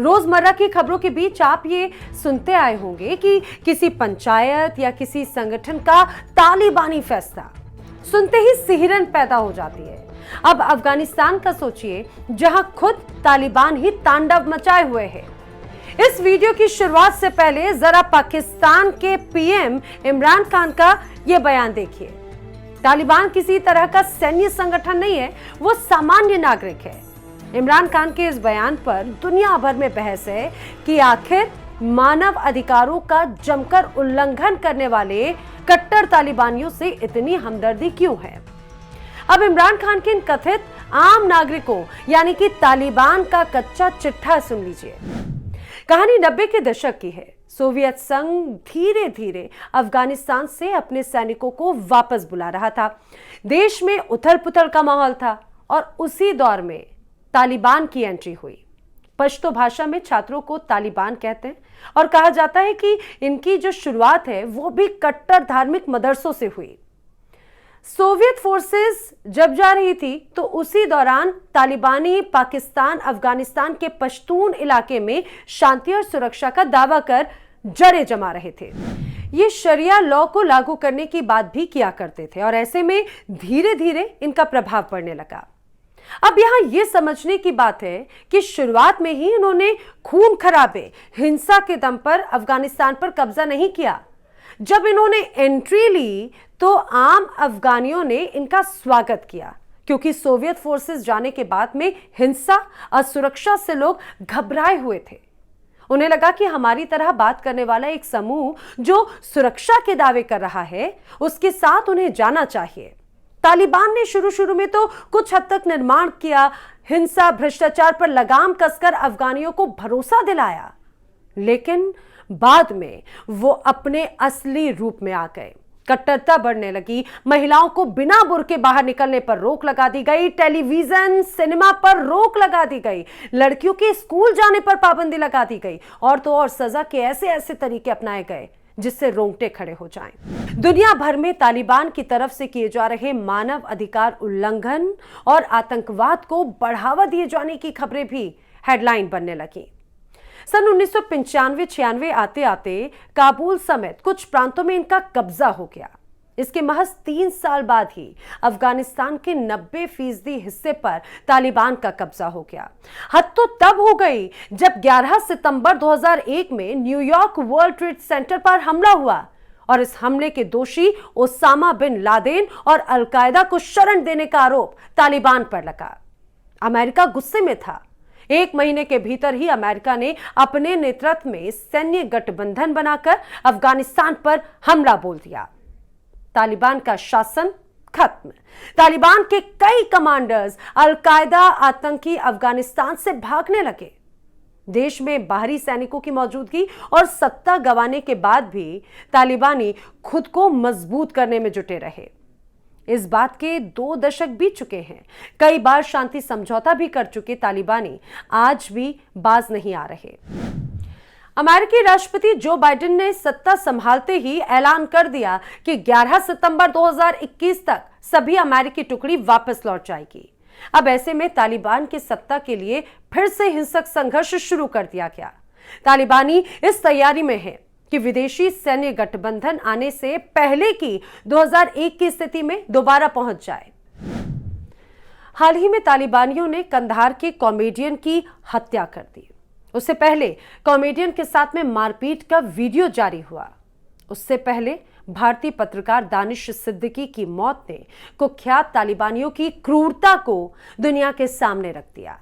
रोजमर्रा की खबरों के बीच आप ये सुनते आए होंगे कि किसी पंचायत या किसी संगठन का तालिबानी फैसला सुनते ही सिहरन पैदा हो जाती है। अब अफगानिस्तान का सोचिए, जहां खुद तालिबान ही तांडव मचाए हुए है। इस वीडियो की शुरुआत से पहले जरा पाकिस्तान के पीएम इमरान खान का यह बयान देखिए। तालिबान किसी तरह का सैन्य संगठन नहीं है, वो सामान्य नागरिक है। इमरान खान के इस बयान पर दुनिया भर में बहस है कि आखिर मानव अधिकारों का जमकर उल्लंघन करने वाले कट्टर तालिबानियों से इतनी हमदर्दी क्यों है। अब इमरान खान के इन कथित आम नागरिकों यानी कि तालिबान का कच्चा चिट्ठा सुन लीजिए। कहानी 90 के दशक की है। सोवियत संघ धीरे धीरे अफगानिस्तान से अपने सैनिकों को वापस बुला रहा था। देश में उथल पुथल का माहौल था और उसी दौर में तालिबान की एंट्री हुई। पश्तो भाषा में छात्रों को तालिबान कहते हैं और कहा जाता है कि इनकी जो शुरुआत है वो भी कट्टर धार्मिक मदरसों से हुई। सोवियत फोर्सेस जब जा रही थी तो उसी दौरान तालिबानी पाकिस्तान अफगानिस्तान के पश्तून इलाके में शांति और सुरक्षा का दावा कर जड़ें जमा रहे थे। ये शरिया लॉ को लागू करने की बात भी किया करते थे और ऐसे में धीरे धीरे इनका प्रभाव पड़ने लगा। अब यहां यह समझने की बात है कि शुरुआत में ही इन्होंने खून खराबे, हिंसा के दम पर अफगानिस्तान पर कब्जा नहीं किया। जब इन्होंने एंट्री ली तो आम अफगानियों ने इनका स्वागत किया, क्योंकि सोवियत फोर्सेस जाने के बाद में हिंसा और सुरक्षा से लोग घबराए हुए थे। उन्हें लगा कि हमारी तरह बात करने वाला एक समूह जो सुरक्षा के दावे कर रहा है, उसके साथ उन्हें जाना चाहिए। तालिबान ने शुरू में तो कुछ हद तक निर्माण किया, हिंसा भ्रष्टाचार पर लगाम कसकर अफगानियों को भरोसा दिलाया, लेकिन बाद में वो अपने असली रूप में आ गए। कट्टरता बढ़ने लगी, महिलाओं को बिना बुर्के बाहर निकलने पर रोक लगा दी गई, टेलीविजन सिनेमा पर रोक लगा दी गई, लड़कियों के स्कूल जाने पर पाबंदी लगा दी गई और तो और सजा के ऐसे ऐसे तरीके अपनाए गए जिससे रोंगटे खड़े हो जाएं। दुनिया भर में तालिबान की तरफ से किए जा रहे मानव अधिकार उल्लंघन और आतंकवाद को बढ़ावा दिए जाने की खबरें भी हेडलाइन बनने लगी। सन 1995-96 आते आते काबुल समेत कुछ प्रांतों में इनका कब्जा हो गया। इसके महज 3 साल बाद ही अफगानिस्तान के 90% हिस्से पर तालिबान का कब्जा हो गया। हद तो तब हो गई जब 11 सितंबर 2001 में न्यूयॉर्क वर्ल्ड ट्रेड सेंटर पर हमला हुआ और इस हमले के दोषी ओसामा बिन लादेन और अलकायदा को शरण देने का आरोप तालिबान पर लगा। अमेरिका गुस्से में था। 1 महीने के भीतर ही अमेरिका ने अपने नेतृत्व में सैन्य गठबंधन बनाकर अफगानिस्तान पर हमला बोल दिया। तालिबान का शासन खत्म। तालिबान के कई कमांडर्स अलकायदा आतंकी अफगानिस्तान से भागने लगे। देश में बाहरी सैनिकों की मौजूदगी और सत्ता गंवाने के बाद भी तालिबानी खुद को मजबूत करने में जुटे रहे। इस बात के 2 दशक बीत चुके हैं। कई बार शांति समझौता भी कर चुके तालिबानी आज भी बाज नहीं आ रहे। अमेरिकी राष्ट्रपति जो बाइडेन ने सत्ता संभालते ही ऐलान कर दिया कि 11 सितंबर 2021 तक सभी अमेरिकी टुकड़ी वापस लौट जाएगी। अब ऐसे में तालिबान की सत्ता के लिए फिर से हिंसक संघर्ष शुरू कर दिया गया। तालिबानी इस तैयारी में है कि विदेशी सैन्य गठबंधन आने से पहले की 2001 की स्थिति में दोबारा पहुंच जाए। हाल ही में तालिबानियों ने कंधार के कॉमेडियन की हत्या कर दी। उससे पहले कॉमेडियन के साथ में मारपीट का वीडियो जारी हुआ। उससे पहले भारतीय पत्रकार दानिश सिद्दीकी की मौत ने कुख्यात तालिबानियों की क्रूरता को दुनिया के सामने रख दिया।